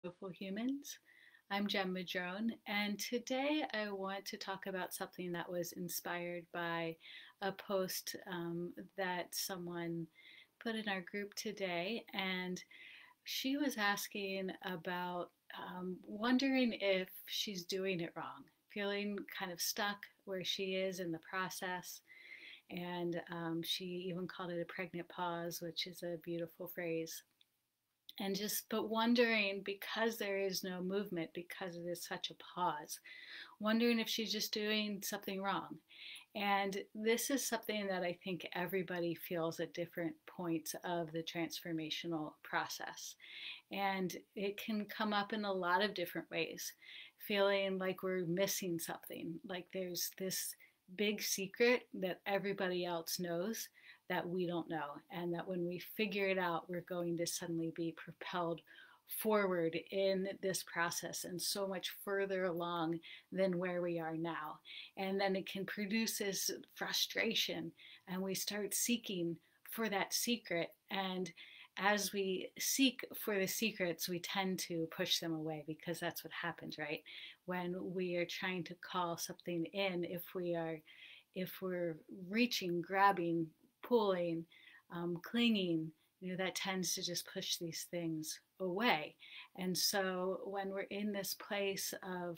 Beautiful Humans. I'm Jem Madrone, and today I want to talk about something that was inspired by a post that someone put in our group today. And she was asking about wondering if she's doing it wrong, feeling kind of stuck where she is in the process. And she even called it a pregnant pause, which is a beautiful phrase, and just but wondering, because there is no movement, because it is such a pause, wondering if she's just doing something wrong. And this is something that I think everybody feels at different points of the transformational process, and it can come up in a lot of different ways, feeling like we're missing something, like there's this big secret that everybody else knows that we don't know, and that when we figure it out, we're going to suddenly be propelled forward in this process and so much further along than where we are now. And then it can produce this frustration, and we start seeking for that secret. And as we seek for the secrets, we tend to push them away, because that's what happens, right? When we are trying to call something in, if we're reaching, grabbing, pulling, clinging, that tends to just push these things away. And so when we're in this place of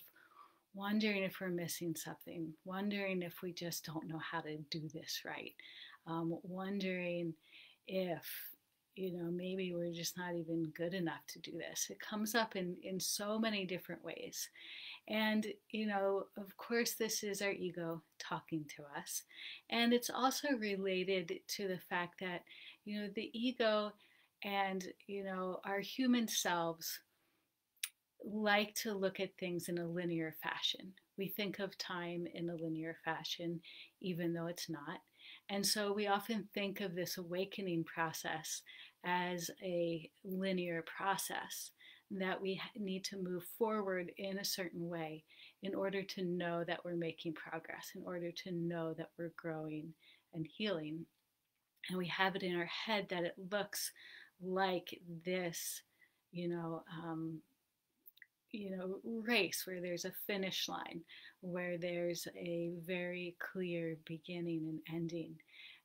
wondering if we're missing something, wondering if we just don't know how to do this right, wondering if maybe we're just not even good enough to do this. It comes up in so many different ways. And, of course, this is our ego talking to us. And it's also related to the fact that, the ego and, our human selves like to look at things in a linear fashion. We think of time in a linear fashion, even though it's not. And so we often think of this awakening process as a linear process, that we need to move forward in a certain way in order to know that we're making progress, in order to know that we're growing and healing. And we have it in our head that it looks like this, you know, um, race where there's a finish line, where there's a very clear beginning and ending.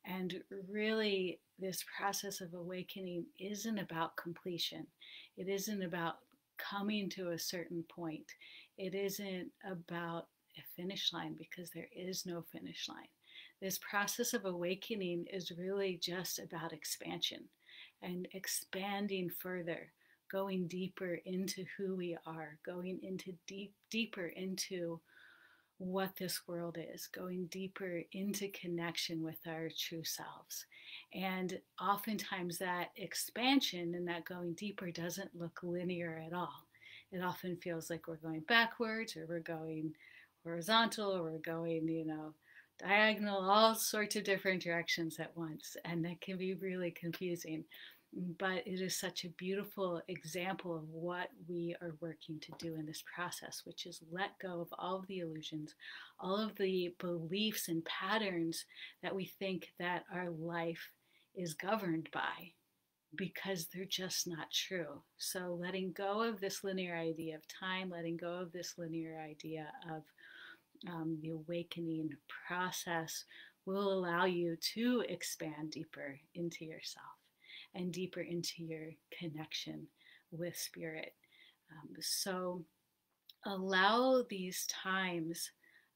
And really, this process of awakening isn't about completion. It isn't about coming to a certain point. It isn't about a finish line, because there is no finish line. This process of awakening is really just about expansion and expanding further, going deeper into who we are, going into deeper into what this world is, going deeper into connection with our true selves. And oftentimes that expansion and that going deeper doesn't look linear at all. It often feels like we're going backwards, or we're going horizontal, or we're going, diagonal, all sorts of different directions at once. And that can be really confusing. But it is such a beautiful example of what we are working to do in this process, which is let go of all of the illusions, all of the beliefs and patterns that we think that our life is governed by, because they're just not true. So letting go of this linear idea of time, letting go of this linear idea of the awakening process, will allow you to expand deeper into yourself and deeper into your connection with spirit. So allow these times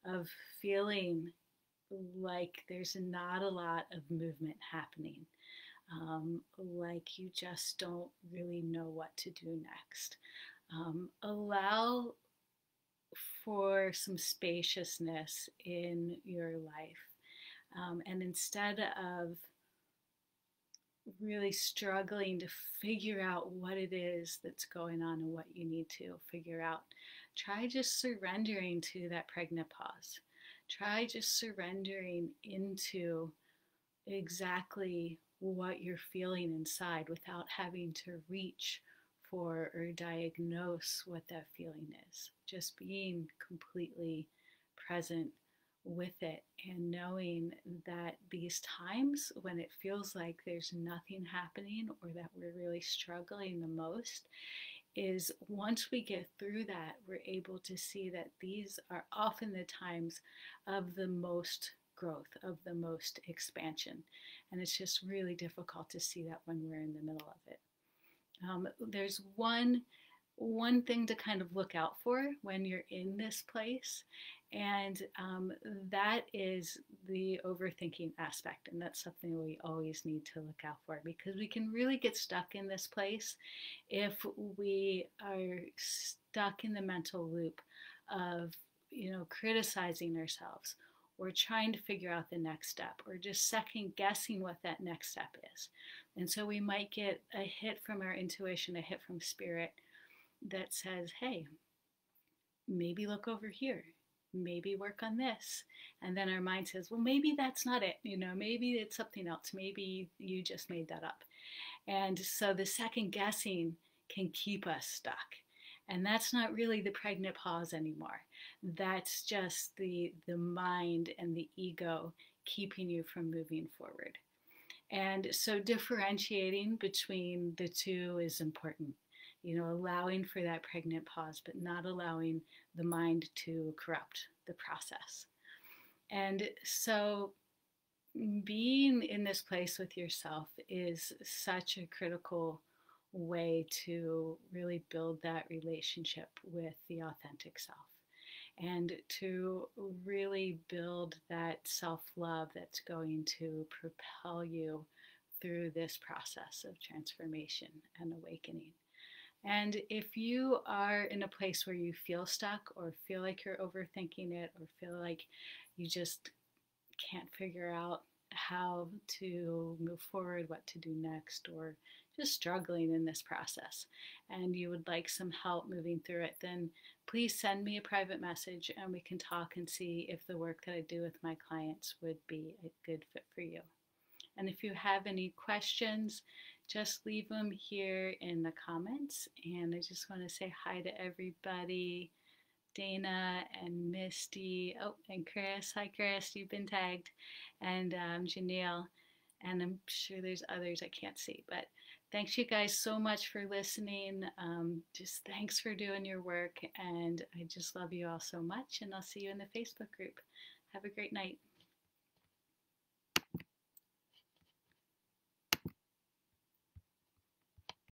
of feeling like there's not a lot of movement happening, like you just don't really know what to do next. Allow for some spaciousness in your life. And instead of really struggling to figure out what it is that's going on and what you need to figure out, try just surrendering to that pregnant pause. Try just surrendering into exactly what you're feeling inside, without having to reach for or diagnose what that feeling is. Just being completely present with it, and knowing that these times when it feels like there's nothing happening, or that we're really struggling the most, is once we get through that, we're able to see that these are often the times of the most growth, of the most expansion. And it's just really difficult to see that when we're in the middle of it. There's one thing to kind of look out for when you're in this place, and that is the overthinking aspect. And that's something we always need to look out for, because we can really get stuck in this place if we are stuck in the mental loop of, criticizing ourselves, or trying to figure out the next step, or just second guessing what that next step is. And so we might get a hit from our intuition, a hit from spirit that says, hey, maybe look over here, maybe work on this. And then our mind says, well, maybe that's not it. Maybe it's something else. Maybe you just made that up. And so the second guessing can keep us stuck. And that's not really the pregnant pause anymore. That's just the mind and the ego keeping you from moving forward. And so differentiating between the two is important. Allowing for that pregnant pause, but not allowing the mind to corrupt the process. And so being in this place with yourself is such a critical way to really build that relationship with the authentic self, and to really build that self-love that's going to propel you through this process of transformation and awakening. And if you are in a place where you feel stuck, or feel like you're overthinking it, or feel like you just can't figure out how to move forward, what to do next, or just struggling in this process, and you would like some help moving through it, then please send me a private message and we can talk and see if the work that I do with my clients would be a good fit for you. And if you have any questions, just leave them here in the comments. And I just want to say hi to everybody. Dana and Misty, and Chris. Hi, Chris, you've been tagged. And Janelle, and I'm sure there's others I can't see. But thanks you guys so much for listening. Just thanks for doing your work. And I just love you all so much. And I'll see you in the Facebook group. Have a great night.